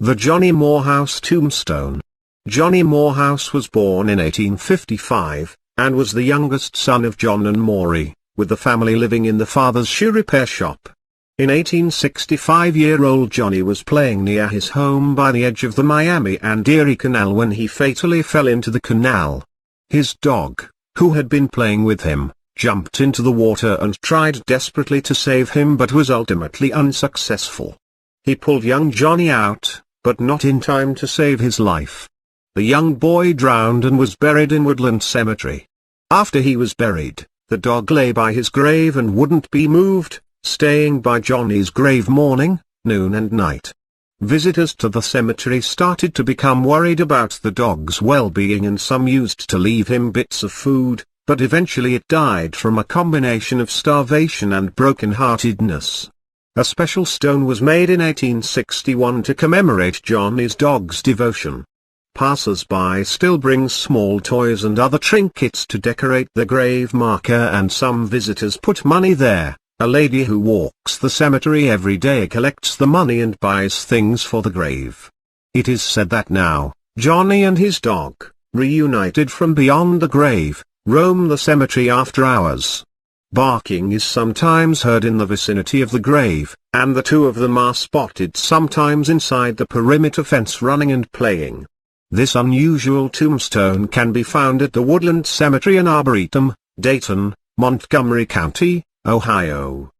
The Johnny Morehouse Tombstone. Johnny Morehouse was born in 1855, and was the youngest son of John and Mory, with the family living in the father's shoe repair shop. In 1865-year-old Johnny was playing near his home by the edge of the Miami and Erie Canal when he fatally fell into the canal. His dog, who had been playing with him, jumped into the water and tried desperately to save him but was ultimately unsuccessful. He pulled young Johnny out, but not in time to save his life. The young boy drowned and was buried in Woodland Cemetery. After he was buried, the dog lay by his grave and wouldn't be moved, staying by Johnny's grave morning, noon and night. Visitors to the cemetery started to become worried about the dog's well-being, and some used to leave him bits of food, but eventually it died from a combination of starvation and broken-heartedness. A special stone was made in 1861 to commemorate Johnny's dog's devotion. Passers-by still bring small toys and other trinkets to decorate the grave marker, and some visitors put money there. A lady who walks the cemetery every day collects the money and buys things for the grave. It is said that now, Johnny and his dog, reunited from beyond the grave, roam the cemetery after hours. Barking is sometimes heard in the vicinity of the grave, and the two of them are spotted sometimes inside the perimeter fence running and playing. This unusual tombstone can be found at the Woodland Cemetery in Arboretum, Dayton, Montgomery County, Ohio.